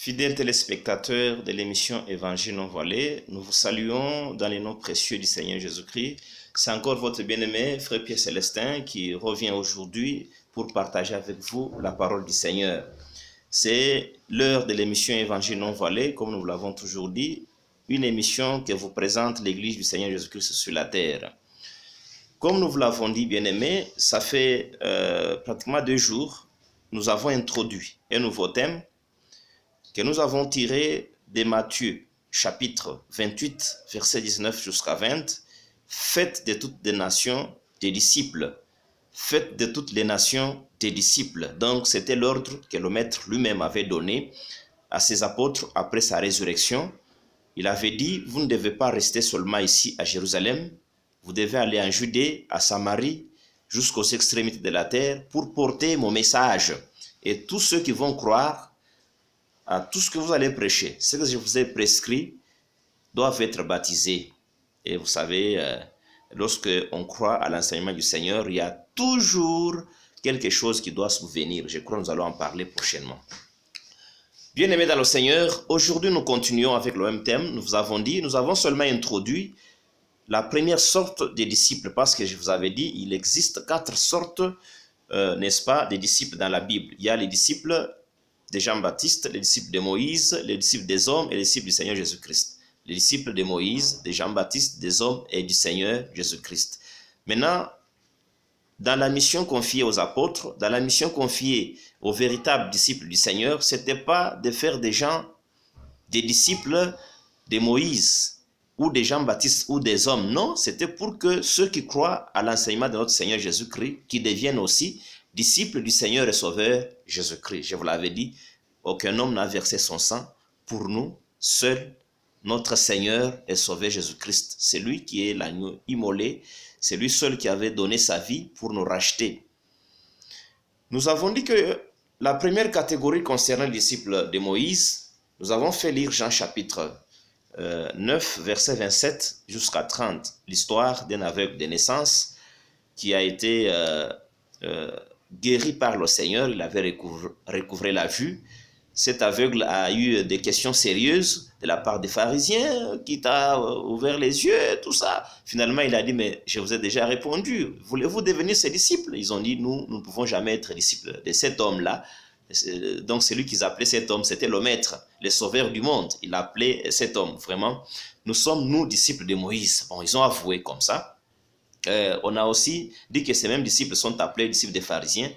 Fidèles téléspectateurs de l'émission Évangile non voilé, nous vous saluons dans les noms précieux du Seigneur Jésus-Christ. C'est encore votre bien-aimé frère Pierre Célestin qui revient aujourd'hui pour partager avec vous la parole du Seigneur. C'est l'heure de l'émission Évangile non voilé, comme nous l'avons toujours dit, une émission que vous présente l'Église du Seigneur Jésus-Christ sur la terre. Comme nous vous l'avons dit, bien-aimés, ça fait pratiquement 2 jours, nous avons introduit un nouveau thème que nous avons tiré de Matthieu, chapitre 28, verset 19 jusqu'à 20. Faites de toutes les nations des disciples. Faites de toutes les nations des disciples. Donc, c'était l'ordre que le Maître lui-même avait donné à ses apôtres après sa résurrection. Il avait dit, vous ne devez pas rester seulement ici à Jérusalem. Vous devez aller en Judée, à Samarie, jusqu'aux extrémités de la terre pour porter mon message. Et tous ceux qui vont croire à tout ce que vous allez prêcher, ce que je vous ai prescrit, doivent être baptisés. Et vous savez, lorsque on croit à l'enseignement du Seigneur, il y a toujours quelque chose qui doit souvenir. Je crois que nous allons en parler prochainement. Bien-aimés dans le Seigneur, aujourd'hui nous continuons avec le même thème. Nous vous avons dit, nous avons seulement introduit la première sorte de disciples, parce que je vous avais dit, il existe 4 sortes, n'est-ce pas, de disciples dans la Bible. Il y a les disciples de Jean-Baptiste, les disciples de Moïse, les disciples des hommes et les disciples du Seigneur Jésus-Christ. Les disciples de Moïse, de Jean-Baptiste, des hommes et du Seigneur Jésus-Christ. Maintenant, dans la mission confiée aux apôtres, dans la mission confiée aux véritables disciples du Seigneur, ce n'était pas de faire des gens, des disciples de Moïse ou de Jean-Baptiste ou des hommes. Non, c'était pour que ceux qui croient à l'enseignement de notre Seigneur Jésus-Christ, qui deviennent aussi disciples du Seigneur et Sauveur Jésus-Christ. Je vous l'avais dit, aucun homme n'a versé son sang pour nous, seul notre Seigneur et Sauveur Jésus-Christ. C'est lui qui est l'agneau immolé, c'est lui seul qui avait donné sa vie pour nous racheter. Nous avons dit que la première catégorie concernant les disciples de Moïse, nous avons fait lire Jean chapitre 9, verset 27 jusqu'à 30, l'histoire d'un aveugle de naissance qui a été guéri par le Seigneur, il avait recouvré la vue. Cet aveugle a eu des questions sérieuses de la part des pharisiens qui t'a ouvert les yeux, tout ça. Finalement, il a dit, mais je vous ai déjà répondu, voulez-vous devenir ses disciples? Ils ont dit, nous ne pouvons jamais être disciples de cet homme-là. Donc, celui qu'ils appelaient cet homme, c'était le Maître, le Sauveur du monde. Il appelait cet homme, vraiment. Nous sommes, nous, disciples de Moïse. Bon, ils ont avoué comme ça. On a aussi dit que ces mêmes disciples sont appelés disciples des pharisiens.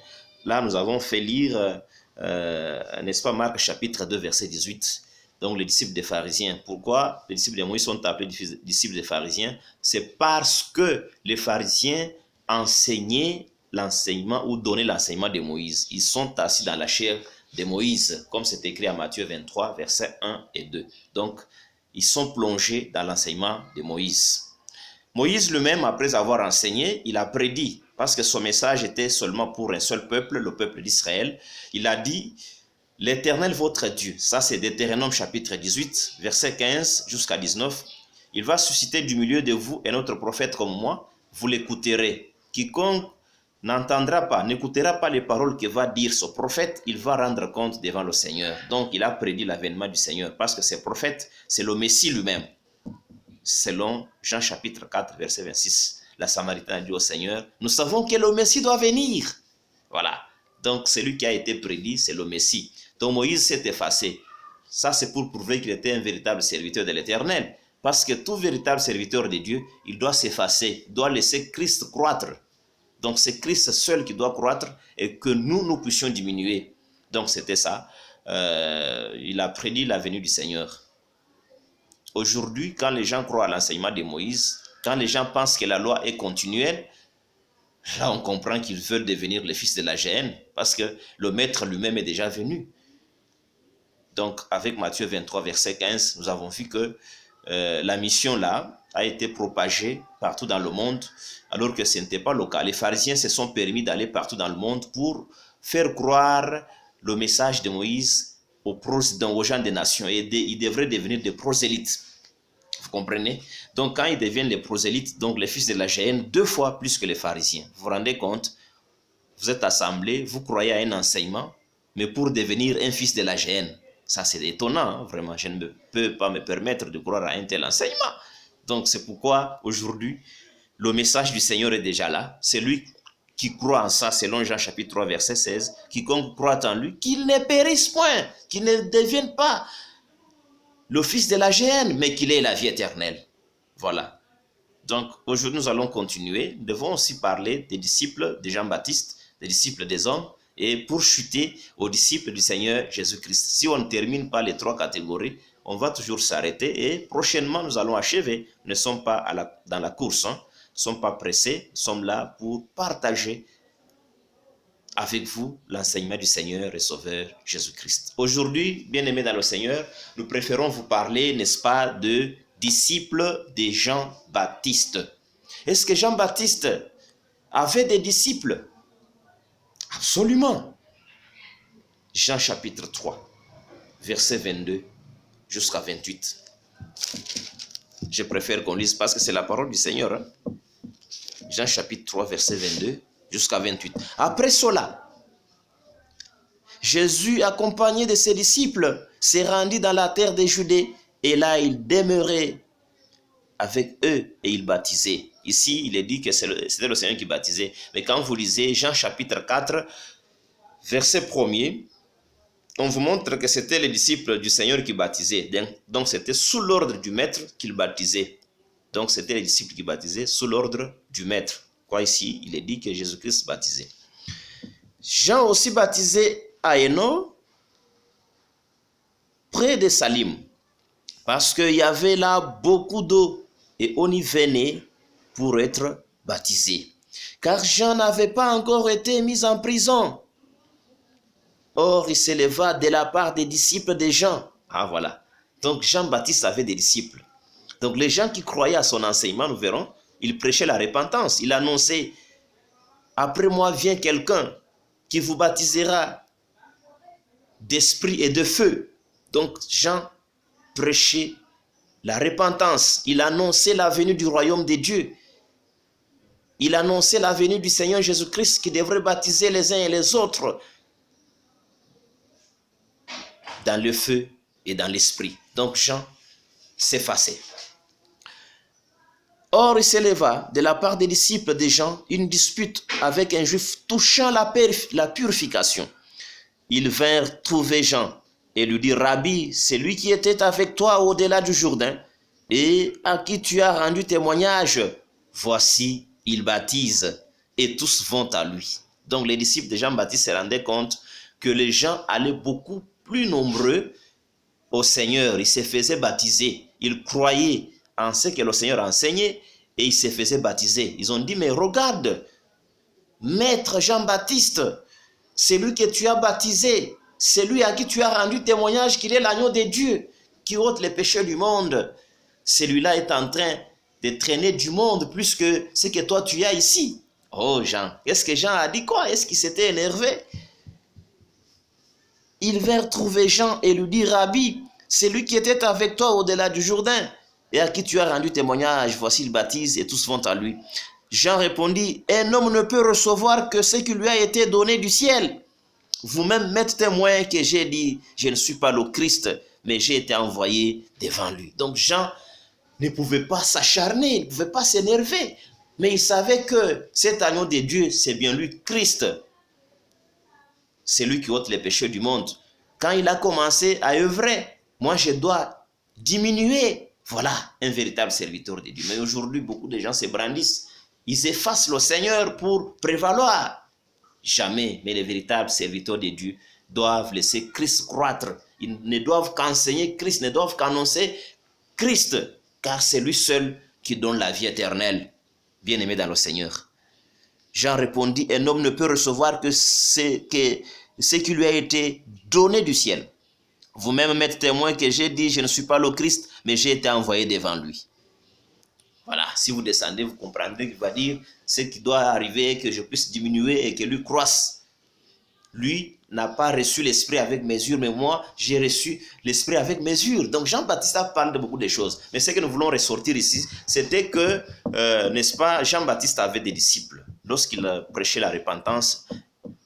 Là, nous avons fait lire, n'est-ce pas, Marc chapitre 2, verset 18. Donc, les disciples des pharisiens. Pourquoi les disciples de Moïse sont appelés disciples des pharisiens? C'est parce que les pharisiens enseignaient l'enseignement ou donnaient l'enseignement de Moïse. Ils sont assis dans la chair de Moïse, comme c'est écrit à Matthieu 23, versets 1 et 2. Donc, ils sont plongés dans l'enseignement de Moïse. Moïse lui-même, après avoir enseigné, il a prédit, parce que son message était seulement pour un seul peuple, le peuple d'Israël. Il a dit, l'Éternel votre Dieu, ça c'est Deutéronome chapitre 18, verset 15 jusqu'à 19, il va susciter du milieu de vous un autre prophète comme moi, vous l'écouterez. Quiconque n'écoutera pas les paroles que va dire ce prophète, il va rendre compte devant le Seigneur. Donc il a prédit l'avènement du Seigneur, parce que ce prophète, c'est le Messie lui-même. Selon Jean chapitre 4, verset 26, la Samaritaine a dit au Seigneur, nous savons que le Messie doit venir. Voilà. Donc, celui qui a été prédit, c'est le Messie. Donc, Moïse s'est effacé. Ça, c'est pour prouver qu'il était un véritable serviteur de l'Éternel. Parce que tout véritable serviteur de Dieu, il doit s'effacer, il doit laisser Christ croître. Donc, c'est Christ seul qui doit croître et que nous puissions diminuer. Donc, c'était ça. Il a prédit la venue du Seigneur. Aujourd'hui, quand les gens croient à l'enseignement de Moïse, quand les gens pensent que la loi est continuelle, là on comprend qu'ils veulent devenir les fils de la géhenne, parce que le Maître lui-même est déjà venu. Donc avec Matthieu 23, verset 15, nous avons vu que la mission là a été propagée partout dans le monde, alors que ce n'était pas le cas. Les pharisiens se sont permis d'aller partout dans le monde pour faire croire le message de Moïse aux gens des nations, et ils devraient devenir des prosélytes. Vous comprenez? Donc quand ils deviennent les prosélytes, donc les fils de la géhenne, 2 fois plus que les pharisiens. Vous vous rendez compte? Vous êtes assemblés, vous croyez à un enseignement, mais pour devenir un fils de la géhenne. Ça, c'est étonnant, hein, vraiment. Je ne peux pas me permettre de croire à un tel enseignement. Donc, c'est pourquoi, aujourd'hui, le message du Seigneur est déjà là. C'est lui qui croit en ça, selon Jean chapitre 3, verset 16. Quiconque croit en lui, qu'il ne périsse point, qu'il ne devienne pas le fils de la géhenne, mais qu'il ait la vie éternelle. Voilà. Donc, aujourd'hui, nous allons continuer. Nous devons aussi parler des disciples de Jean-Baptiste, des disciples des hommes, et pour chuter aux disciples du Seigneur Jésus-Christ. Si on ne termine pas les trois catégories, on va toujours s'arrêter et prochainement, nous allons achever. Nous ne sommes pas dans la course, hein. Nous ne sommes pas pressés, nous sommes là pour partager avec vous l'enseignement du Seigneur et Sauveur Jésus-Christ. Aujourd'hui, bien-aimés dans le Seigneur, nous préférons vous parler, n'est-ce pas, de disciples de Jean-Baptiste. Est-ce que Jean-Baptiste avait des disciples? Absolument. Jean chapitre 3, verset 22 jusqu'à 28. Je préfère qu'on lise parce que c'est la parole du Seigneur. Hein? Jean chapitre 3, verset 22 jusqu'à 28. Après cela, Jésus, accompagné de ses disciples, s'est rendu dans la terre de Judée et là il demeurait avec eux et il baptisait. Ici, il est dit que c'était le Seigneur qui baptisait. Mais quand vous lisez Jean chapitre 4, verset 1er, on vous montre que c'était les disciples du Seigneur qui baptisaient. Donc, c'était sous l'ordre du maître qu'ils baptisaient. Donc, c'était les disciples qui baptisaient sous l'ordre du maître. Quoi ici, il est dit que Jésus-Christ baptisait. Jean aussi baptisait à Hénon, près de Salim, parce qu'il y avait là beaucoup d'eau et on y venait pour être baptisé. Car Jean n'avait pas encore été mis en prison. Or, il s'éleva de la part des disciples de Jean. Ah, voilà. Donc, Jean-Baptiste avait des disciples. Donc, les gens qui croyaient à son enseignement, nous verrons, il prêchait la repentance. Il annonçait, après moi vient quelqu'un qui vous baptisera d'esprit et de feu. Donc, Jean prêchait la repentance. Il annonçait la venue du royaume de Dieu. Il annonçait la venue du Seigneur Jésus-Christ qui devrait baptiser les uns et les autres dans le feu et dans l'esprit. Donc Jean s'effaçait. Or, il s'éleva de la part des disciples de Jean une dispute avec un juif touchant la purification. Ils vinrent trouver Jean et lui dirent, Rabbi, c'est lui qui était avec toi au-delà du Jourdain et à qui tu as rendu témoignage. Voici, il baptise et tous vont à lui. Donc les disciples de Jean-Baptiste se rendaient compte que les gens allaient beaucoup plus nombreux au Seigneur. Ils se faisaient baptiser. Ils croyaient en ce que le Seigneur enseignait et ils se faisaient baptiser. Ils ont dit, mais regarde, Maître Jean-Baptiste, c'est lui que tu as baptisé, c'est lui à qui tu as rendu témoignage qu'il est l'agneau de Dieu, qui ôte les péchés du monde. Celui-là est en train de traîner du monde plus que ce que toi tu as ici. Oh Jean, qu'est-ce que Jean a dit quoi? Est-ce qu'il s'était énervé? Ils vinrent trouver Jean et lui dire, Rabbi, c'est lui qui était avec toi au-delà du Jourdain et à qui tu as rendu témoignage. Voici, il baptise et tous vont à lui. Jean répondit, un homme ne peut recevoir que ce qui lui a été donné du ciel. Vous-même m'êtes témoin que j'ai dit, je ne suis pas le Christ, mais j'ai été envoyé devant lui. Donc Jean ne pouvait pas s'acharner, il ne pouvait pas s'énerver, mais il savait que cet agneau de Dieu, c'est bien lui, Christ. C'est lui qui ôte les péchés du monde. Quand il a commencé à œuvrer, moi je dois diminuer. Voilà, un véritable serviteur de Dieu. Mais aujourd'hui, beaucoup de gens se brandissent. Ils effacent le Seigneur pour prévaloir. Jamais, mais les véritables serviteurs de Dieu doivent laisser Christ croître. Ils ne doivent qu'enseigner Christ, ne doivent qu'annoncer Christ, car c'est lui seul qui donne la vie éternelle. Bien-aimé dans le Seigneur. Jean répondit, un homme ne peut recevoir que ce qui lui a été donné du ciel. Vous-même m'êtes témoin que j'ai dit, je ne suis pas le Christ, mais j'ai été envoyé devant lui. Voilà, si vous descendez, vous comprendrez qu'il va dire, ce qui doit arriver, que je puisse diminuer et que lui croisse. Lui n'a pas reçu l'esprit avec mesure, mais moi, j'ai reçu l'esprit avec mesure. Donc Jean-Baptiste parle de beaucoup de choses. Mais ce que nous voulons ressortir ici, c'était que, n'est-ce pas, Jean-Baptiste avait des disciples. Lorsqu'il prêchait la repentance,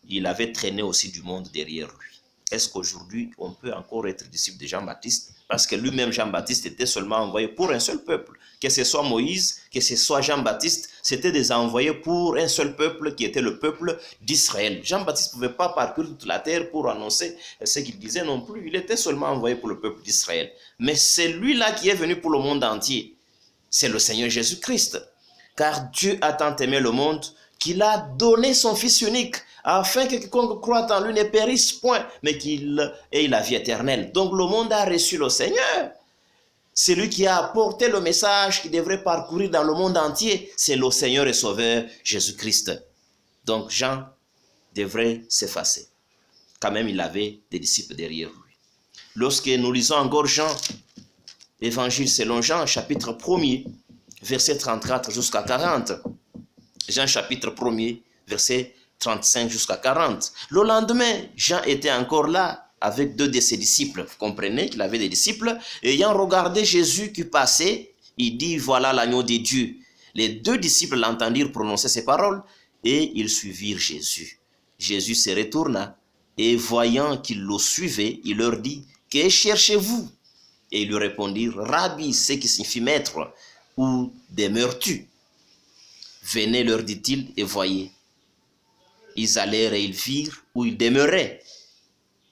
il avait traîné aussi du monde derrière lui. est-ce qu'aujourd'hui, on peut encore être disciple de Jean-Baptiste? Parce que lui-même, Jean-Baptiste, était seulement envoyé pour un seul peuple. Que ce soit Moïse, que ce soit Jean-Baptiste, c'était des envoyés pour un seul peuple qui était le peuple d'Israël. Jean-Baptiste ne pouvait pas parcourir toute la terre pour annoncer ce qu'il disait non plus. Il était seulement envoyé pour le peuple d'Israël. Mais c'est lui-là qui est venu pour le monde entier. C'est le Seigneur Jésus-Christ. Car Dieu a tant aimé le monde qu'il a donné son Fils unique, afin que quiconque croit en lui ne périsse point, mais qu'il ait la vie éternelle. Donc le monde a reçu le Seigneur. C'est lui qui a apporté le message qui devrait parcourir dans le monde entier. C'est le Seigneur et Sauveur Jésus-Christ. Donc Jean devrait s'effacer. Quand même, il avait des disciples derrière lui. Lorsque nous lisons encore Jean, Évangile selon Jean, chapitre 1er, verset 34 jusqu'à 40. Jean chapitre 1er, verset 35 jusqu'à 40. Le lendemain, Jean était encore là avec 2 de ses disciples. Vous comprenez qu'il avait des disciples. Ayant regardé Jésus qui passait, il dit, voilà l'agneau de Dieu. Les 2 disciples l'entendirent prononcer ces paroles et ils suivirent Jésus. Jésus se retourna et voyant qu'ils le suivaient, il leur dit, que cherchez-vous? Et ils lui répondirent, Rabbi, ce qui signifie maître, où demeures-tu? Venez, leur dit-il, et voyez. Ils allèrent et ils virent où il demeurait.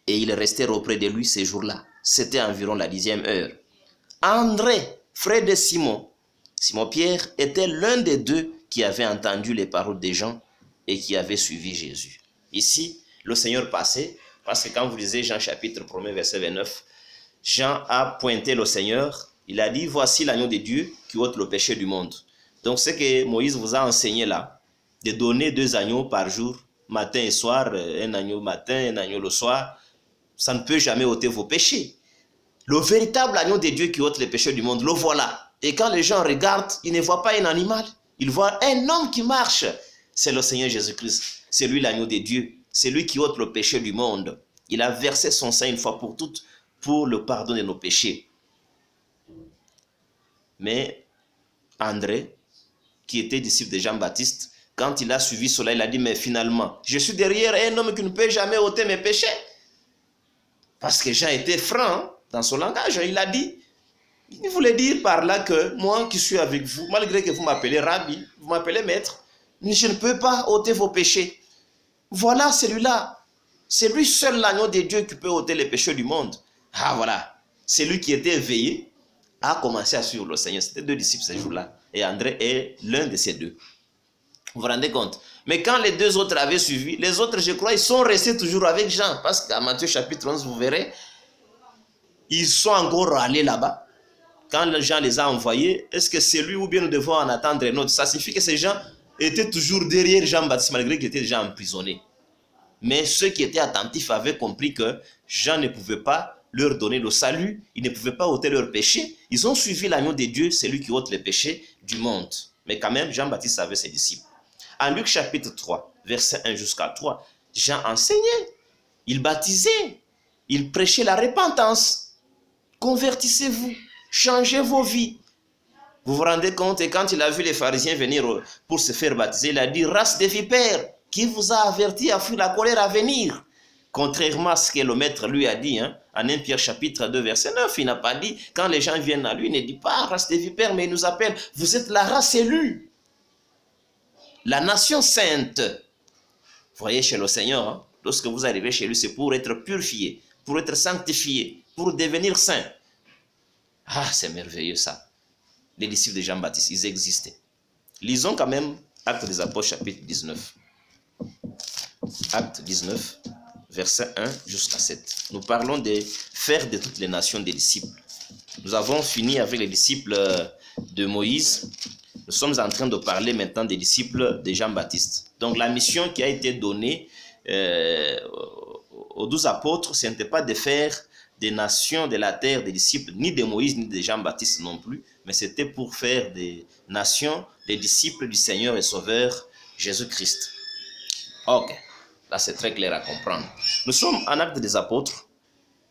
Et ils restèrent auprès de lui ces jours-là. C'était environ la 10e heure. André, frère de Simon, Simon-Pierre, était l'un des 2 qui avait entendu les paroles des gens et qui avait suivi Jésus. Ici, le Seigneur passait, parce que quand vous lisez Jean chapitre 1er, verset 29, Jean a pointé le Seigneur. Il a dit, voici l'agneau de Dieu qui ôte le péché du monde. Donc, ce que Moïse vous a enseigné là, de donner 2 agneaux par jour, matin et soir, un agneau matin, un agneau le soir, ça ne peut jamais ôter vos péchés. Le véritable agneau de Dieu qui ôte les péchés du monde, le voilà. Et quand les gens regardent, ils ne voient pas un animal, ils voient un homme qui marche. C'est le Seigneur Jésus-Christ. C'est lui l'agneau de Dieu. C'est lui qui ôte le péché du monde. Il a versé son sang une fois pour toutes pour le pardon de nos péchés. Mais André, qui était disciple de Jean-Baptiste, quand il a suivi cela, il a dit, mais finalement, je suis derrière un homme qui ne peut jamais ôter mes péchés. Parce que Jean était franc dans son langage. Il a dit, il voulait dire par là que moi qui suis avec vous, malgré que vous m'appelez Rabbi, vous m'appelez maître, je ne peux pas ôter vos péchés. Voilà celui-là. C'est lui seul l'agneau de Dieu qui peut ôter les péchés du monde. Ah voilà, c'est lui qui était éveillé, a commencé à suivre le Seigneur. C'était 2 disciples ce jour-là. Et André est l'un de ces 2. Vous vous rendez compte? Mais quand les 2 autres avaient suivi, les autres, je crois, ils sont restés toujours avec Jean. Parce qu'à Matthieu chapitre 11, vous verrez, ils sont encore allés là-bas. Quand Jean les a envoyés, est-ce que c'est lui ou bien nous devons en attendre un autre? Ça signifie que ces gens étaient toujours derrière Jean-Baptiste, malgré qu'il était déjà emprisonné. Mais ceux qui étaient attentifs avaient compris que Jean ne pouvait pas leur donner le salut, ils ne pouvaient pas ôter leurs péchés. Ils ont suivi l'agneau de Dieu, c'est lui qui ôte les péchés du monde. Mais quand même, Jean-Baptiste avait ses disciples. En Luc chapitre 3, verset 1 jusqu'à 3, Jean enseignait, il baptisait, il prêchait la repentance. Convertissez-vous, changez vos vies. Vous vous rendez compte? Et quand il a vu les pharisiens venir pour se faire baptiser, il a dit, race de vipères, qui vous a averti à fuir la colère à venir? Contrairement à ce que le maître lui a dit, en 1 Pierre chapitre 2 verset 9, il n'a pas dit, quand les gens viennent à lui, il ne dit pas race des vipères, mais il nous appelle, vous êtes la race élue, la nation sainte. Vous voyez, chez le Seigneur, lorsque vous arrivez chez lui, c'est pour être purifié, pour être sanctifié, pour devenir saint. Ah, c'est merveilleux ça. Les disciples de Jean-Baptiste, ils existaient. Lisons quand même Actes des Apôtres chapitre 19. Acte 19, verset 1 jusqu'à 7. Nous parlons de faire de toutes les nations des disciples. Nous avons fini avec les disciples de Moïse. Nous sommes en train de parler maintenant des disciples de Jean-Baptiste. Donc la mission qui a été donnée aux 12 apôtres, ce n'était pas de faire des nations de la terre des disciples, ni de Moïse, ni de Jean-Baptiste non plus, mais c'était pour faire des nations, des disciples du Seigneur et Sauveur Jésus-Christ. Ok, là c'est très clair à comprendre. Nous sommes en Actes des Apôtres,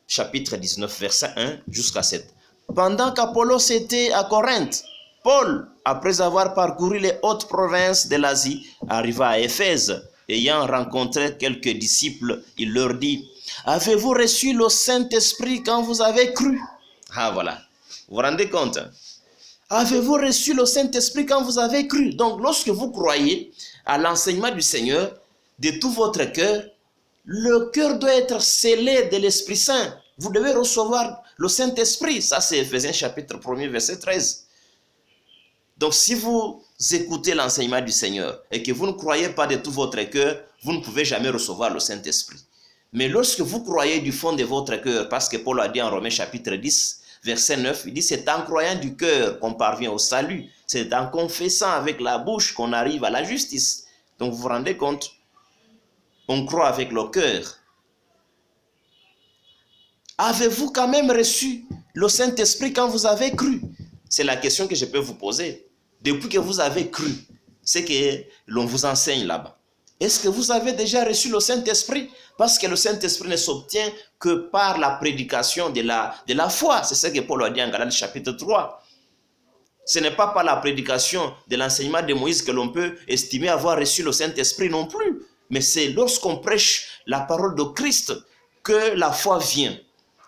chapitre 19, verset 1 jusqu'à 7. Pendant qu'Apollos était à Corinthe, Paul, après avoir parcouru les hautes provinces de l'Asie, arriva à Éphèse ayant rencontré quelques disciples, il leur dit, « Avez-vous reçu le Saint-Esprit quand vous avez cru ?» Ah voilà, vous vous rendez compte? Avez-vous reçu le Saint-Esprit quand vous avez cru? Donc lorsque vous croyez à l'enseignement du Seigneur, de tout votre cœur, le cœur doit être scellé de l'Esprit Saint. Vous devez recevoir le Saint-Esprit. Ça, c'est Ephésiens chapitre 1er, verset 13. Donc, si vous écoutez l'enseignement du Seigneur et que vous ne croyez pas de tout votre cœur, vous ne pouvez jamais recevoir le Saint-Esprit. Mais lorsque vous croyez du fond de votre cœur, parce que Paul a dit en Romains chapitre 10, verset 9, il dit, c'est en croyant du cœur qu'on parvient au salut. C'est en confessant avec la bouche qu'on arrive à la justice. Donc, vous vous rendez compte? On croit avec le cœur. Avez-vous quand même reçu le Saint-Esprit quand vous avez cru? C'est la question que je peux vous poser. Depuis que vous avez cru, c'est que l'on vous enseigne là-bas. Est-ce que vous avez déjà reçu le Saint-Esprit? Parce que le Saint-Esprit ne s'obtient que par la prédication de la foi. C'est ce que Paul a dit en Galates chapitre 3. Ce n'est pas par la prédication de l'enseignement de Moïse que l'on peut estimer avoir reçu le Saint-Esprit non plus. Mais c'est lorsqu'on prêche la parole de Christ que la foi vient.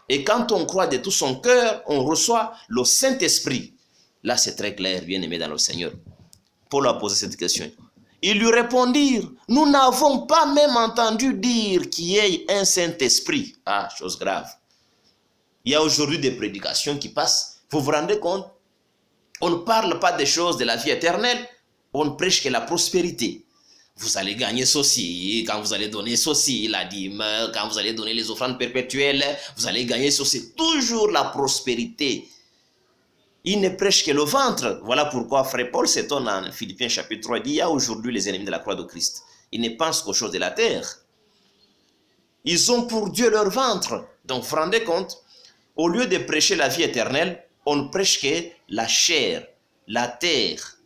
Et quand on croit de tout son cœur, on reçoit le Saint-Esprit. Là, c'est très clair, bien-aimé dans le Seigneur. Paul a posé cette question. Ils lui répondirent, nous n'avons pas même entendu dire qu'il y ait un Saint-Esprit. Ah, chose grave. Il y a aujourd'hui des prédications qui passent. Vous vous rendez compte? On ne parle pas des choses de la vie éternelle. On ne prêche que la prospérité. Vous allez gagner ceci, quand vous allez donner ceci, la dîme, quand vous allez donner les offrandes perpétuelles, vous allez gagner ceci. Toujours la prospérité. Il ne prêche que le ventre. Voilà pourquoi frère Paul s'étonne en Philippiens chapitre 3, il dit, il y a aujourd'hui les ennemis de la croix de Christ. Ils ne pensent qu'aux choses de la terre. Ils ont pour Dieu leur ventre. Donc vous vous rendez compte, au lieu de prêcher la vie éternelle, on ne prêche que la chair, la terre.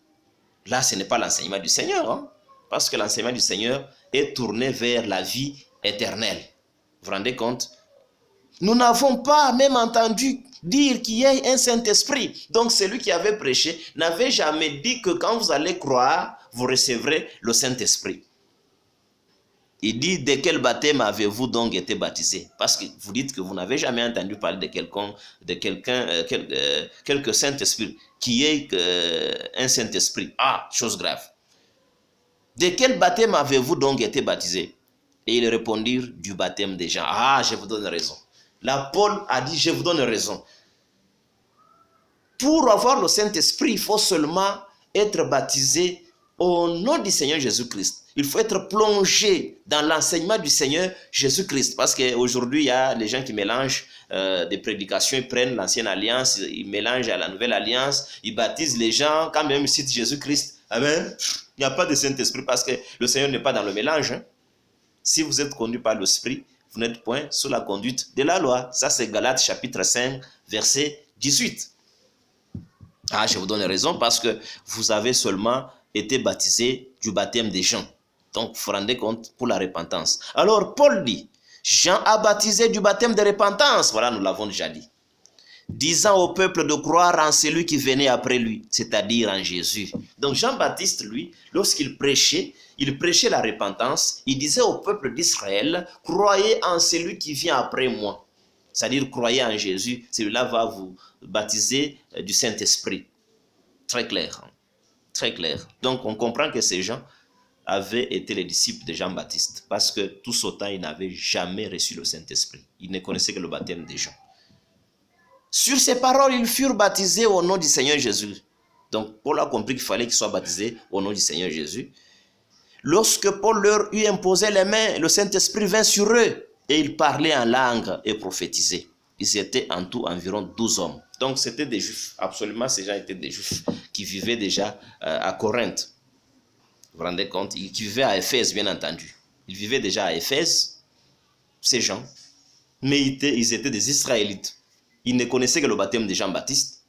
Là, ce n'est pas l'enseignement du Seigneur, hein? Parce que l'enseignement du Seigneur est tourné vers la vie éternelle. Vous vous rendez compte? Nous n'avons pas même entendu dire qu'il y ait un Saint-Esprit. Donc celui qui avait prêché n'avait jamais dit que quand vous allez croire, vous recevrez le Saint-Esprit. Il dit, de quel baptême avez-vous donc été baptisé? Parce que vous dites que vous n'avez jamais entendu parler de quelque Saint-Esprit, qui est un Saint-Esprit. Ah, chose grave. De quel baptême avez-vous donc été baptisé? Et ils répondirent, du baptême des gens. Ah, je vous donne raison. Là, Paul a dit, je vous donne raison. Pour avoir le Saint-Esprit, il faut seulement être baptisé au nom du Seigneur Jésus-Christ. Il faut être plongé dans l'enseignement du Seigneur Jésus-Christ. Parce qu'aujourd'hui, il y a les gens qui mélangent des prédications, ils prennent l'ancienne alliance, ils mélangent à la nouvelle alliance, ils baptisent les gens, quand même ils citent Jésus-Christ. Amen. Il n'y a pas de Saint-Esprit parce que le Seigneur n'est pas dans le mélange. Hein. Si vous êtes conduit par l'Esprit, vous n'êtes point sous la conduite de la loi. Ça, c'est Galates chapitre 5, verset 18. Ah, je vous donne raison parce que vous avez seulement été baptisé du baptême des gens. Donc, vous vous rendez compte pour la repentance. Alors, Paul dit, Jean a baptisé du baptême de repentance. Voilà, nous l'avons déjà dit. Disant au peuple de croire en celui qui venait après lui, c'est-à-dire en Jésus. Donc, Jean-Baptiste, lui, lorsqu'il prêchait la repentance. Il disait au peuple d'Israël, croyez en celui qui vient après moi. C'est-à-dire, croyez en Jésus. Celui-là va vous baptiser du Saint-Esprit. Très clair. Hein? Très clair. Donc, on comprend que ces gens avaient été les disciples de Jean-Baptiste. Parce que tout ce temps, ils n'avaient jamais reçu le Saint-Esprit. Ils ne connaissaient que le baptême des gens. Sur ces paroles, ils furent baptisés au nom du Seigneur Jésus. Donc, Paul a compris qu'il fallait qu'ils soient baptisés au nom du Seigneur Jésus. Lorsque Paul leur eut imposé les mains, le Saint-Esprit vint sur eux et ils parlaient en langue et prophétisaient. Ils étaient en tout environ 12 hommes. Donc, c'était des Juifs. Absolument, ces gens étaient des Juifs qui vivaient déjà à Corinthe. Vous vous rendez compte? Qui vivaient à Éphèse, bien entendu. Ils vivaient déjà à Éphèse, ces gens. Mais ils étaient des Israélites. Ils ne connaissaient que le baptême de Jean-Baptiste.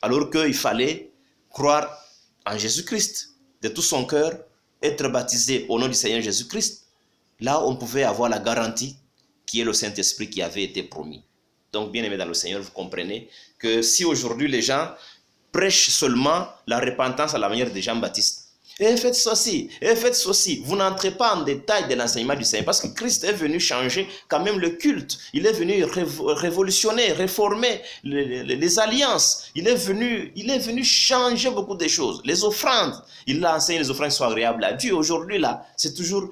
Alors qu'il fallait croire en Jésus-Christ de tout son cœur, être baptisé au nom du Seigneur Jésus-Christ. Là, on pouvait avoir la garantie qui est le Saint-Esprit qui avait été promis. Donc, bien aimé dans le Seigneur, vous comprenez que si aujourd'hui les gens prêchent seulement la repentance à la manière de Jean-Baptiste, et faites ceci, et faites ceci. Vous n'entrez pas en détail de l'enseignement du Seigneur parce que Christ est venu changer quand même le culte. Il est venu révolutionner, réformer les alliances. Il est venu changer beaucoup de choses. Les offrandes, il a enseigné les offrandes soient agréables à Dieu. Aujourd'hui, là, c'est toujours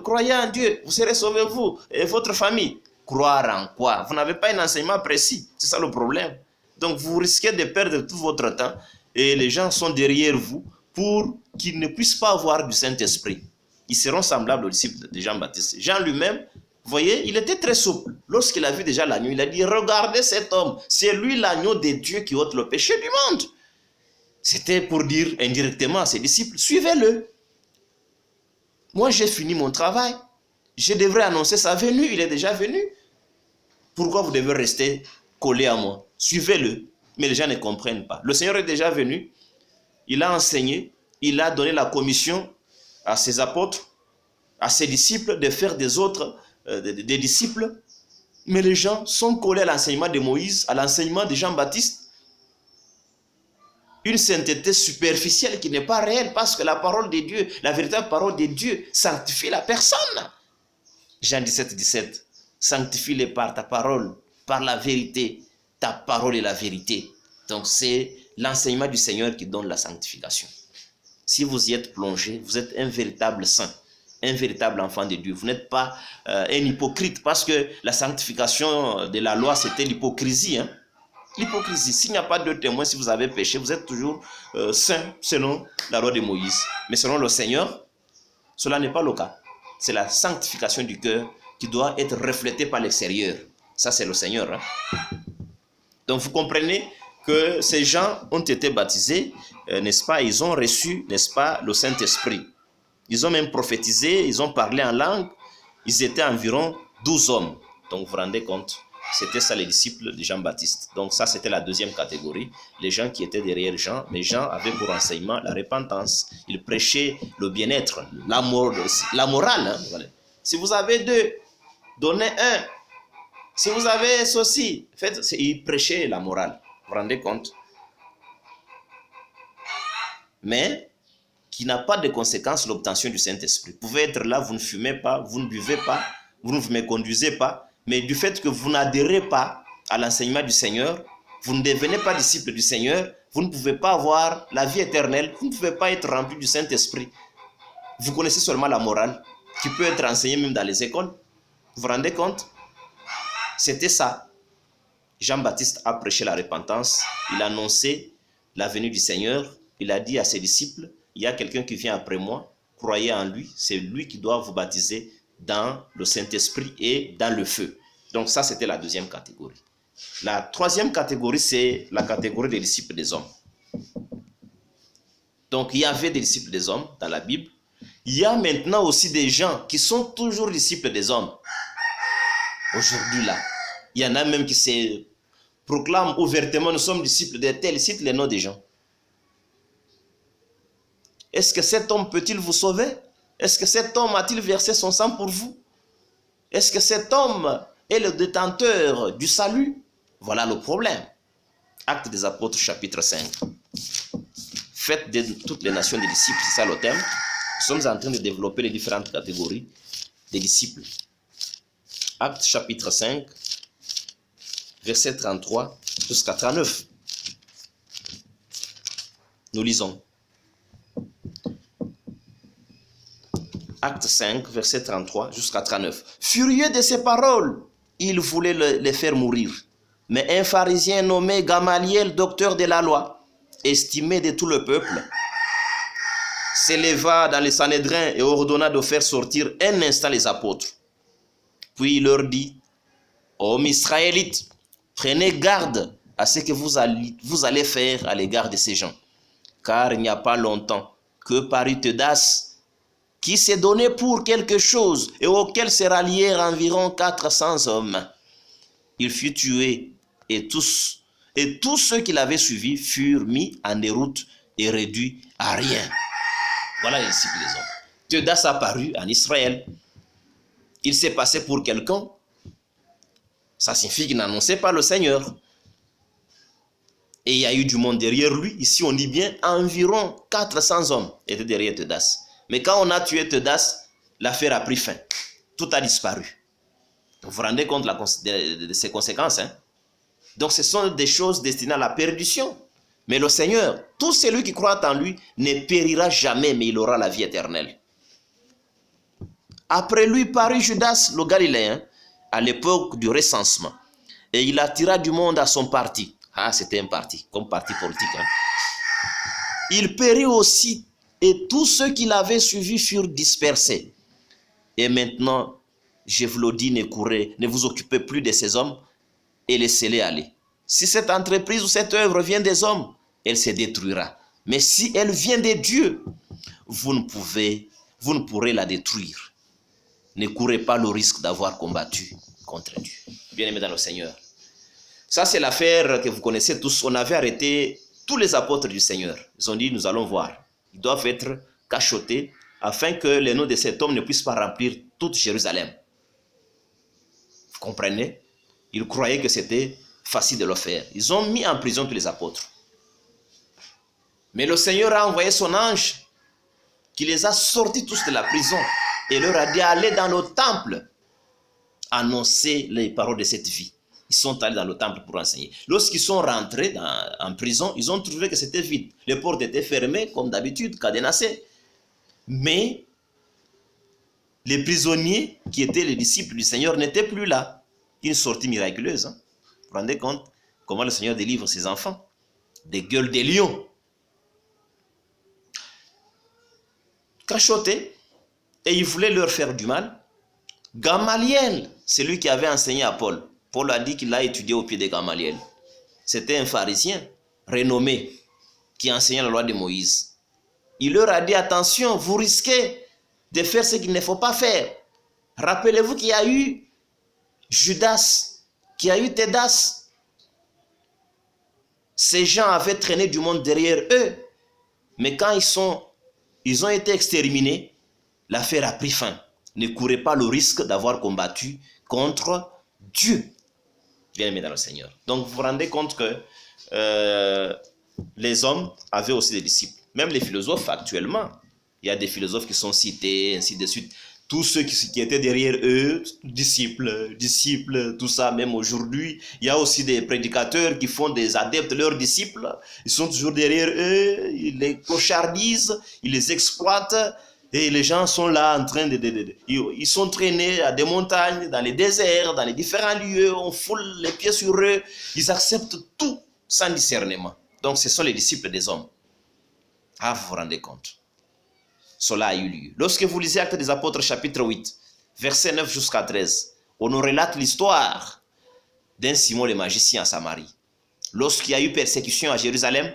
croyez en Dieu, vous serez sauvés, vous et votre famille. Croire en quoi? Vous n'avez pas un enseignement précis. C'est ça le problème. Donc, vous risquez de perdre tout votre temps et les gens sont derrière vous pour qu'ils ne puissent pas avoir du Saint-Esprit. Ils seront semblables aux disciples de Jean-Baptiste. Jean lui-même, vous voyez, il était très souple. Lorsqu'il a vu déjà l'agneau, il a dit, regardez cet homme, c'est lui l'agneau de Dieu qui ôte le péché du monde. C'était pour dire indirectement à ses disciples, suivez-le. Moi, j'ai fini mon travail. Je devrais annoncer sa venue, il est déjà venu. Pourquoi vous devez rester collé à moi? Suivez-le. Mais les gens ne comprennent pas. Le Seigneur est déjà venu. Il a enseigné, il a donné la commission à ses apôtres, à ses disciples de faire des autres, des disciples. Mais les gens sont collés à l'enseignement de Moïse, à l'enseignement de Jean-Baptiste. Une sainteté superficielle qui n'est pas réelle parce que la parole de Dieu, la véritable parole de Dieu sanctifie la personne. Jean 17, 17. Sanctifie-les par ta parole, par la vérité. Ta parole est la vérité. Donc c'est l'enseignement du Seigneur qui donne la sanctification. Si vous y êtes plongé, vous êtes un véritable saint, un véritable enfant de Dieu. Vous n'êtes pas un hypocrite parce que la sanctification de la loi, c'était l'hypocrisie. Hein? L'hypocrisie, s'il n'y a pas de témoin, si vous avez péché, vous êtes toujours saint selon la loi de Moïse. Mais selon le Seigneur, cela n'est pas le cas. C'est la sanctification du cœur qui doit être reflétée par l'extérieur. Ça, c'est le Seigneur. Hein? Donc, vous comprenez que ces gens ont été baptisés, n'est-ce pas? Ils ont reçu, n'est-ce pas, le Saint-Esprit. Ils ont même prophétisé, ils ont parlé en langue. Ils étaient environ 12 hommes. Donc, vous vous rendez compte? C'était ça les disciples de Jean-Baptiste. Donc, ça, c'était la deuxième catégorie. Les gens qui étaient derrière Jean. Mais Jean avait pour enseignement la repentance. Il prêchait le bien-être, la morale. Hein, voilà. Si vous avez deux, donnez un. Si vous avez ceci, faites, il prêchait la morale. Vous vous rendez compte? Mais qui n'a pas de conséquences l'obtention du Saint-Esprit. Vous pouvez être là, vous ne fumez pas, vous ne buvez pas, vous ne me conduisez pas, mais du fait que vous n'adhérez pas à l'enseignement du Seigneur, vous ne devenez pas disciple du Seigneur, vous ne pouvez pas avoir la vie éternelle, vous ne pouvez pas être rempli du Saint-Esprit. Vous connaissez seulement la morale, qui peut être enseignée même dans les écoles. Vous vous rendez compte? C'était ça. Jean-Baptiste a prêché la repentance, il a annoncé la venue du Seigneur, il a dit à ses disciples, il y a quelqu'un qui vient après moi, croyez en lui, c'est lui qui doit vous baptiser dans le Saint-Esprit et dans le feu. Donc ça, c'était la deuxième catégorie. La troisième catégorie, c'est la catégorie des disciples des hommes. Donc il y avait des disciples des hommes dans la Bible. Il y a maintenant aussi des gens qui sont toujours disciples des hommes. Aujourd'hui là, il y en a même qui se proclament ouvertement, nous sommes disciples de tels, citent les noms des gens. Est-ce que cet homme peut-il vous sauver? Est-ce que cet homme a-t-il versé son sang pour vous? Est-ce que cet homme est le détenteur du salut? Voilà le problème. Actes des Apôtres, chapitre 5. Faites de toutes les nations des disciples, c'est ça le thème. Nous sommes en train de développer les différentes catégories des disciples. Actes chapitre 5, verset 33 jusqu'à 39. Nous lisons. Acte 5, verset 33 jusqu'à 39. Furieux de ces paroles, il voulait les faire mourir. Mais un pharisien nommé Gamaliel, docteur de la loi, estimé de tout le peuple, s'éleva dans les Sanhédrins et ordonna de faire sortir un instant les apôtres. Puis il leur dit, hommes israélites, prenez garde à ce que vous allez faire à l'égard de ces gens. Car il n'y a pas longtemps que parut Teudas, qui s'est donné pour quelque chose et auquel se rallièrent environ 400 hommes. Il fut tué et tous ceux qui l'avaient suivi furent mis en déroute et réduits à rien. Voilà les disciples des hommes. Teudas apparut en Israël. Il s'est passé pour quelqu'un. Ça signifie qu'il n'annonçait pas le Seigneur. Et il y a eu du monde derrière lui. Ici, on dit bien environ 400 hommes étaient derrière Teudas. Mais quand on a tué Teudas, l'affaire a pris fin. Tout a disparu. Vous vous rendez compte de ses conséquences, hein? Donc, ce sont des choses destinées à la perdition. Mais le Seigneur, tout celui qui croit en lui, ne périra jamais, mais il aura la vie éternelle. Après lui parut Judas, le Galiléen, à l'époque du recensement. Et il attira du monde à son parti. Ah, c'était un parti, comme parti politique. Hein. Il périt aussi, et tous ceux qui l'avaient suivi furent dispersés. Et maintenant, je vous le dis, ne vous occupez plus de ces hommes et laissez-les aller. Si cette entreprise ou cette œuvre vient des hommes, elle se détruira. Mais si elle vient de Dieu, vous ne pourrez la détruire. Ne courez pas le risque d'avoir combattu contre Dieu. Bien-aimés dans le Seigneur. Ça, c'est l'affaire que vous connaissez tous. On avait arrêté tous les apôtres du Seigneur. Ils ont dit, nous allons voir. Ils doivent être cachotés afin que les noms de cet homme ne puissent pas remplir toute Jérusalem. Vous comprenez? Ils croyaient que c'était facile de le faire. Ils ont mis en prison tous les apôtres. Mais le Seigneur a envoyé son ange qui les a sortis tous de la prison et leur a dit, allez dans le temple annoncer les paroles de cette vie. Ils sont allés dans le temple pour enseigner. Lorsqu'ils sont rentrés en prison, ils ont trouvé que c'était vide. Les portes étaient fermées, comme d'habitude, cadenassées. Mais les prisonniers, qui étaient les disciples du Seigneur, n'étaient plus là. Une sortie miraculeuse. Hein? Vous vous rendez compte comment le Seigneur délivre ses enfants? Des gueules des lions. Cachotés. Et il voulait leur faire du mal. Gamaliel, c'est lui qui avait enseigné à Paul. Paul a dit qu'il a étudié au pied de Gamaliel. C'était un pharisien renommé qui enseignait la loi de Moïse. Il leur a dit, attention, vous risquez de faire ce qu'il ne faut pas faire. Rappelez-vous qu'il y a eu Judas, qu'il y a eu Teudas. Ces gens avaient traîné du monde derrière eux. Mais quand ils ont été exterminés, l'affaire a pris fin. Ne courez pas le risque d'avoir combattu contre Dieu. Bien-aimés dans le Seigneur. Donc vous vous rendez compte que les hommes avaient aussi des disciples. Même les philosophes actuellement, il y a des philosophes qui sont cités, ainsi de suite. Tous ceux qui étaient derrière eux, disciples, tout ça, même aujourd'hui. Il y a aussi des prédicateurs qui font des adeptes de leurs disciples. Ils sont toujours derrière eux, ils les clochardisent, ils les exploitent. Et les gens sont là en train ils sont traînés à des montagnes, dans les déserts, dans les différents lieux. On foule les pieds sur eux. Ils acceptent tout sans discernement. Donc ce sont les disciples des hommes. Ah, vous vous rendez compte. Cela a eu lieu. Lorsque vous lisez Actes des Apôtres chapitre 8, verset 9 jusqu'à 13, on nous relate l'histoire d'un Simon le magicien à Samarie. Lorsqu'il y a eu persécution à Jérusalem,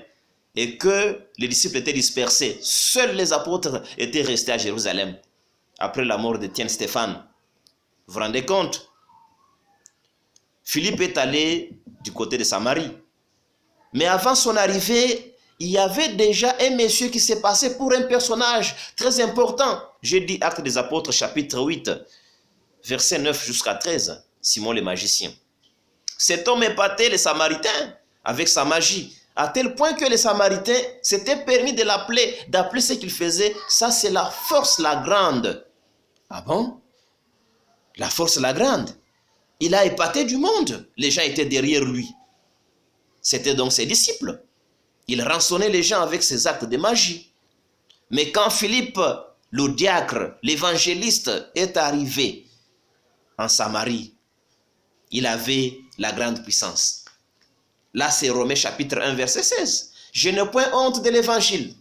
et que les disciples étaient dispersés, seuls les apôtres étaient restés à Jérusalem, après la mort d'Étienne Stéphane. Vous vous rendez compte? Philippe est allé du côté de Samarie. Mais avant son arrivée, il y avait déjà un monsieur qui s'est passé pour un personnage très important. J'ai dit Actes des Apôtres, chapitre 8, verset 9 jusqu'à 13, Simon le magicien. Cet homme épatait les Samaritains avec sa magie, à tel point que les Samaritains s'étaient permis de d'appeler ce qu'il faisait, ça c'est la force la grande. Ah bon? La force la grande. Il a épaté du monde. Les gens étaient derrière lui. C'était donc ses disciples. Il rançonnait les gens avec ses actes de magie. Mais quand Philippe, le diacre, l'évangéliste, est arrivé en Samarie, il avait la grande puissance. Là, c'est Romains chapitre 1, verset 16. Je n'ai point honte de l'évangile,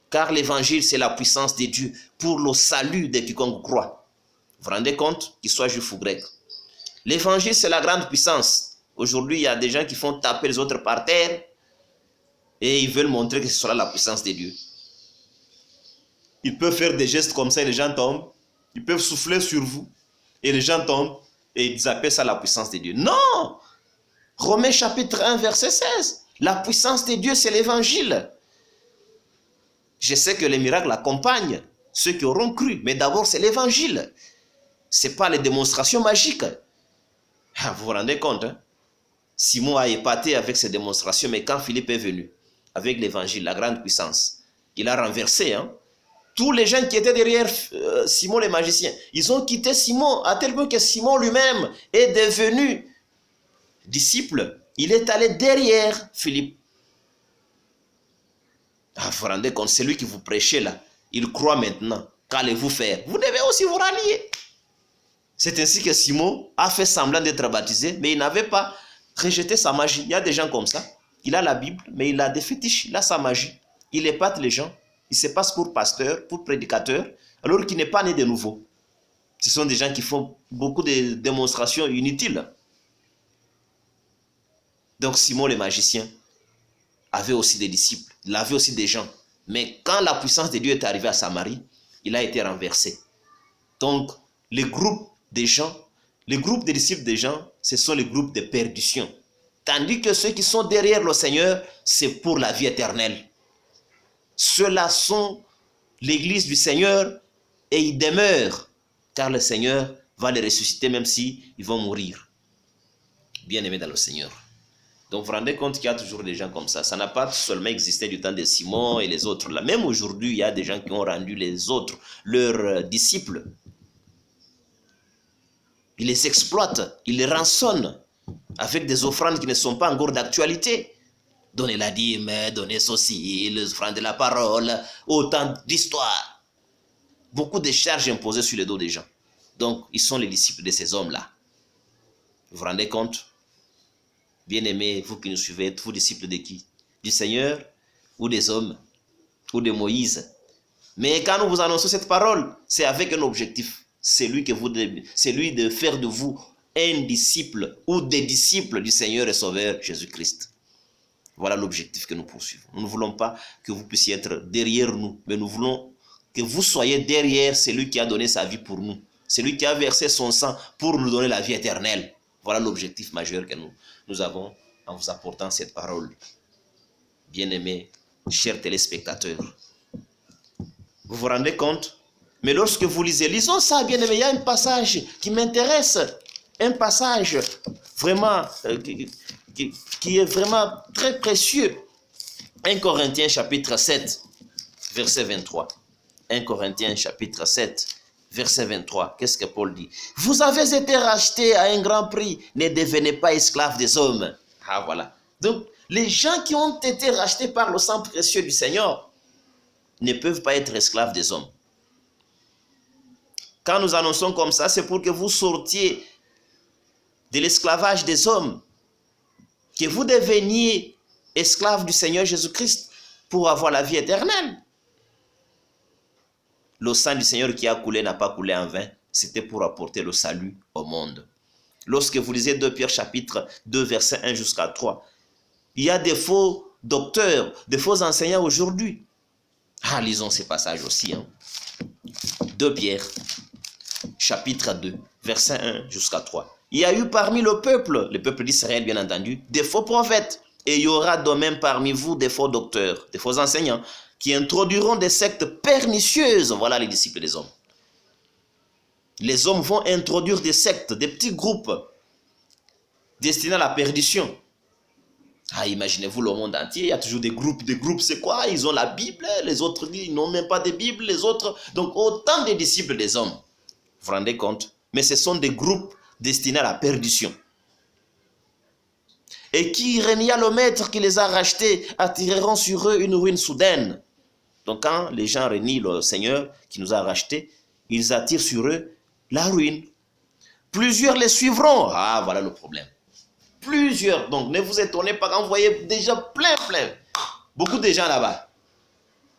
car l'évangile, c'est la puissance de Dieu pour le salut de quiconque croit. Vous vous rendez compte, qu'il soit juif ou grec. L'évangile, c'est la grande puissance. Aujourd'hui, il y a des gens qui font taper les autres par terre et ils veulent montrer que ce sera la puissance de Dieu. Ils peuvent faire des gestes comme ça et les gens tombent. Ils peuvent souffler sur vous et les gens tombent et ils appellent ça la puissance de Dieu. Non! Romains chapitre 1, verset 16. La puissance de Dieu, c'est l'évangile. Je sais que les miracles accompagnent ceux qui auront cru, mais d'abord, c'est l'évangile. Ce n'est pas les démonstrations magiques. Vous vous rendez compte, hein? Simon a épaté avec ses démonstrations, mais quand Philippe est venu, avec l'évangile, la grande puissance, il a renversé. Tous les gens qui étaient derrière Simon le magicien, ils ont quitté Simon, à tel point que Simon lui-même est devenu disciple. Il est allé derrière Philippe. Ah, vous vous rendez compte, c'est lui qui vous prêchez là. Il croit maintenant. Qu'allez-vous faire? Vous devez aussi vous rallier. C'est ainsi que Simon a fait semblant d'être baptisé, mais il n'avait pas rejeté sa magie. Il y a des gens comme ça. Il a la Bible, mais il a des fétiches. Il a sa magie. Il épate les gens. Il se passe pour pasteur, pour prédicateur, alors qu'il n'est pas né de nouveau. Ce sont des gens qui font beaucoup de démonstrations inutiles. Donc Simon le magicien avait aussi des disciples, il avait aussi des gens. Mais quand la puissance de Dieu est arrivée à Samarie, il a été renversé. Donc les groupes des gens, les groupes des disciples des gens, ce sont les groupes de perdition. Tandis que ceux qui sont derrière le Seigneur, c'est pour la vie éternelle. Ceux-là sont l'église du Seigneur et ils demeurent, car le Seigneur va les ressusciter même s'ils vont mourir. Bien-aimés dans le Seigneur. Donc vous vous rendez compte qu'il y a toujours des gens comme ça. Ça n'a pas seulement existé du temps de Simon et les autres. Là, même aujourd'hui, il y a des gens qui ont rendu les autres leurs disciples. Ils les exploitent, ils les rançonnent avec des offrandes qui ne sont pas encore d'actualité. Donnez la dîme, donnez ceci, les offrandes de la parole, autant d'histoires. Beaucoup de charges imposées sur les dos des gens. Donc, ils sont les disciples de ces hommes-là. Vous vous rendez compte? Bien-aimés, vous qui nous suivez, êtes-vous disciples de qui? Du Seigneur ou des hommes ou de Moïse? Mais quand nous vous annonçons cette parole, c'est avec un objectif. C'est lui de faire de vous un disciple ou des disciples du Seigneur et Sauveur Jésus-Christ. Voilà l'objectif que nous poursuivons. Nous ne voulons pas que vous puissiez être derrière nous, mais nous voulons que vous soyez derrière celui qui a donné sa vie pour nous. Celui qui a versé son sang pour nous donner la vie éternelle. Voilà l'objectif majeur que nous avons en vous apportant cette parole. Bien-aimés, chers téléspectateurs, vous vous rendez compte? Mais lorsque vous lisons ça, bien-aimés, il y a un passage qui m'intéresse. Un passage vraiment qui est vraiment très précieux. 1 Corinthiens chapitre 7, verset 23. 1 Corinthiens chapitre 7, verset 23. Qu'est-ce que Paul dit? Vous avez été rachetés à un grand prix. Ne devenez pas esclaves des hommes. Ah voilà. Donc, les gens qui ont été rachetés par le sang précieux du Seigneur ne peuvent pas être esclaves des hommes. Quand nous annonçons comme ça, c'est pour que vous sortiez de l'esclavage des hommes, que vous deveniez esclaves du Seigneur Jésus-Christ pour avoir la vie éternelle. Le sang du Seigneur qui a coulé n'a pas coulé en vain, c'était pour apporter le salut au monde. Lorsque vous lisez 2 Pierre chapitre 2 verset 1 jusqu'à 3, il y a des faux docteurs, des faux enseignants aujourd'hui. Ah, lisons ces passages aussi. 2 Pierre chapitre 2 verset 1 jusqu'à 3. Il y a eu parmi le peuple d'Israël bien entendu, des faux prophètes. Et il y aura de même parmi vous des faux docteurs, des faux enseignants, qui introduiront des sectes pernicieuses. Voilà les disciples des hommes. Les hommes vont introduire des sectes, des petits groupes destinés à la perdition. Ah, imaginez-vous le monde entier, il y a toujours des groupes, c'est quoi? Ils ont la Bible, les autres disent ils n'ont même pas de Bible, les autres... Donc autant de disciples des hommes. Vous vous rendez compte? Mais ce sont des groupes destinés à la perdition. Et qui, reniant le maître qui les a rachetés, attireront sur eux une ruine soudaine. Donc quand les gens renient le Seigneur qui nous a rachetés, ils attirent sur eux la ruine. Plusieurs les suivront. Ah, voilà le problème. Plusieurs. Donc ne vous étonnez pas quand vous voyez déjà plein. Beaucoup de gens là-bas.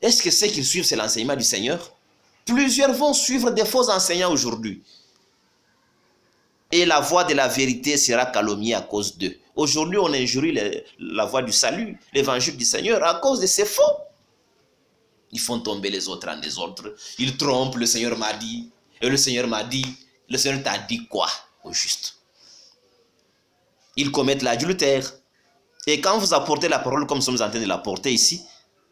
Est-ce que c'est qu'ils suivent, c'est l'enseignement du Seigneur? Plusieurs vont suivre des faux enseignants aujourd'hui. Et la voie de la vérité sera calomniée à cause d'eux. Aujourd'hui, on injurie la voie du salut, l'évangile du Seigneur, à cause de ces faux. Ils font tomber les autres en désordre. Ils trompent, le Seigneur m'a dit. Et le Seigneur m'a dit. Le Seigneur t'a dit quoi, au juste? Ils commettent l'adultère. Et quand vous apportez la parole comme nous sommes en train de la porter ici,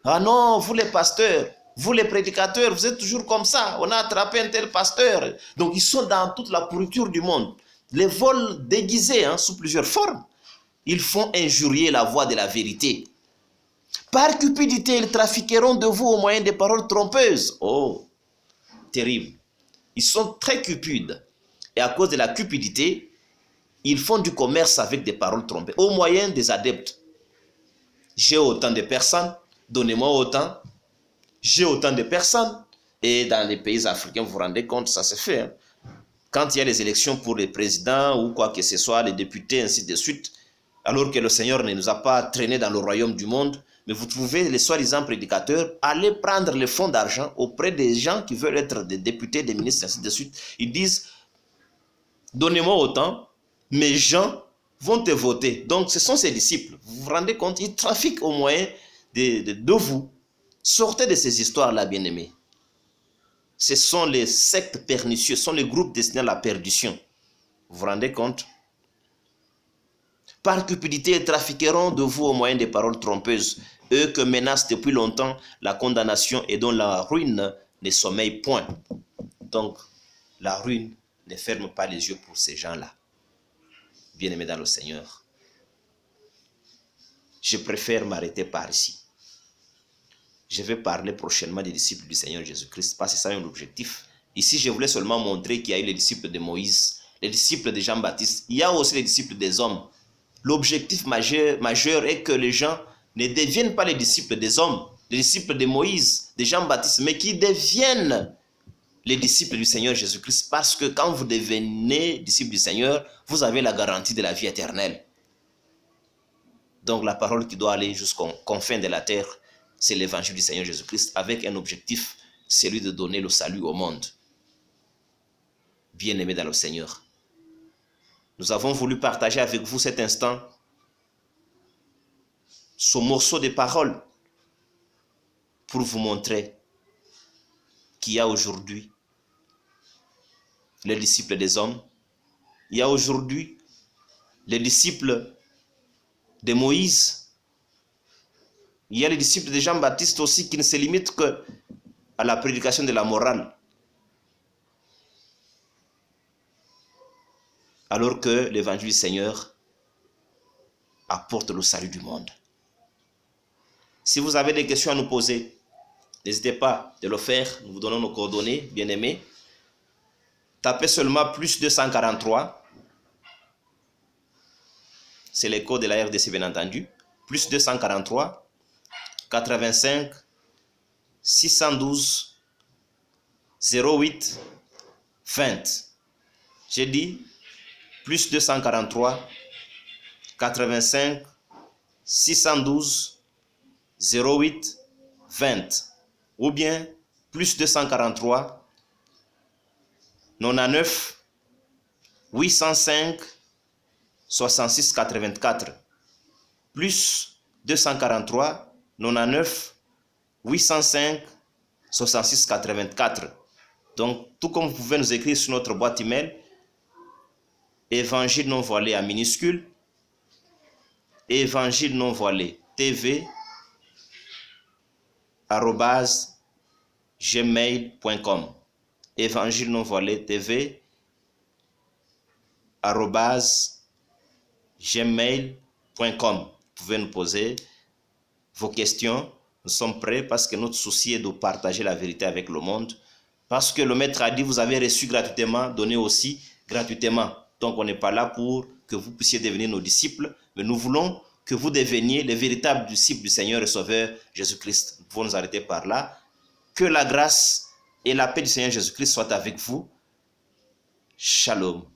ah non, vous les pasteurs, vous les prédicateurs, vous êtes toujours comme ça. On a attrapé un tel pasteur. Donc ils sont dans toute la pourriture du monde. Les vols déguisés sous plusieurs formes. Ils font injurier la voix de la vérité. Par cupidité, ils trafiqueront de vous au moyen des paroles trompeuses. Oh, terrible. Ils sont très cupides. Et à cause de la cupidité, ils font du commerce avec des paroles trompées, au moyen des adeptes. J'ai autant de personnes, donnez-moi autant. J'ai autant de personnes. Et dans les pays africains, vous vous rendez compte, ça se fait. Hein. Quand il y a les élections pour les présidents ou quoi que ce soit, les députés, ainsi de suite, alors que le Seigneur ne nous a pas traînés dans le royaume du monde, mais vous trouvez les soi-disant prédicateurs aller prendre les fonds d'argent auprès des gens qui veulent être des députés, des ministres, ainsi de suite. Ils disent, donnez-moi autant, mes gens vont te voter. Donc ce sont ses disciples. Vous vous rendez compte, ils trafiquent au moyen de vous. Sortez de ces histoires-là, bien-aimés. Ce sont les sectes pernicieux, ce sont les groupes destinés à la perdition. Vous vous rendez compte? Par cupidité, ils trafiqueront de vous au moyen des paroles trompeuses, eux que menacent depuis longtemps la condamnation et dont la ruine ne sommeille point. Donc, la ruine ne ferme pas les yeux pour ces gens-là. Bien-aimés dans le Seigneur, je préfère m'arrêter par ici. Je vais parler prochainement des disciples du Seigneur Jésus-Christ, parce que c'est ça un objectif. Ici, je voulais seulement montrer qu'il y a eu les disciples de Moïse, les disciples de Jean-Baptiste. Il y a aussi les disciples des hommes. L'objectif majeur est que les gens ne deviennent pas les disciples des hommes, les disciples de Moïse, de Jean-Baptiste, mais qui deviennent les disciples du Seigneur Jésus-Christ. Parce que quand vous devenez disciples du Seigneur, vous avez la garantie de la vie éternelle. Donc la parole qui doit aller jusqu'aux confins de la terre, c'est l'évangile du Seigneur Jésus-Christ avec un objectif, celui de donner le salut au monde. Bien-aimés dans le Seigneur, nous avons voulu partager avec vous cet instant, ce morceau de parole, pour vous montrer qu'il y a aujourd'hui les disciples des hommes, il y a aujourd'hui les disciples de Moïse, il y a les disciples de Jean-Baptiste aussi qui ne se limitent qu'à la prédication de la morale. Alors que l'évangile du Seigneur apporte le salut du monde. Si vous avez des questions à nous poser, n'hésitez pas de le faire. Nous vous donnons nos coordonnées, bien-aimés. Tapez seulement plus 243. C'est les codes de la RDC, bien entendu. Plus 243. 85 612 08 20. J'ai dit plus 243 85 612 08 20 ou bien plus 243 99 805 66 84 plus 243 99 805 66 84. Donc, tout comme vous pouvez nous écrire sur notre boîte email, évangile non voilé en minuscule, évangile non voilé tv @gmail.com. Évangile non voilé tv @gmail.com. Vous pouvez nous poser vos questions, nous sommes prêts parce que notre souci est de partager la vérité avec le monde. Parce que le Maître a dit, vous avez reçu gratuitement, donnez aussi gratuitement. Donc on n'est pas là pour que vous puissiez devenir nos disciples, mais nous voulons que vous deveniez les véritables disciples du Seigneur et Sauveur Jésus-Christ. Nous pouvons nous arrêter par là. Que la grâce et la paix du Seigneur Jésus-Christ soient avec vous. Shalom.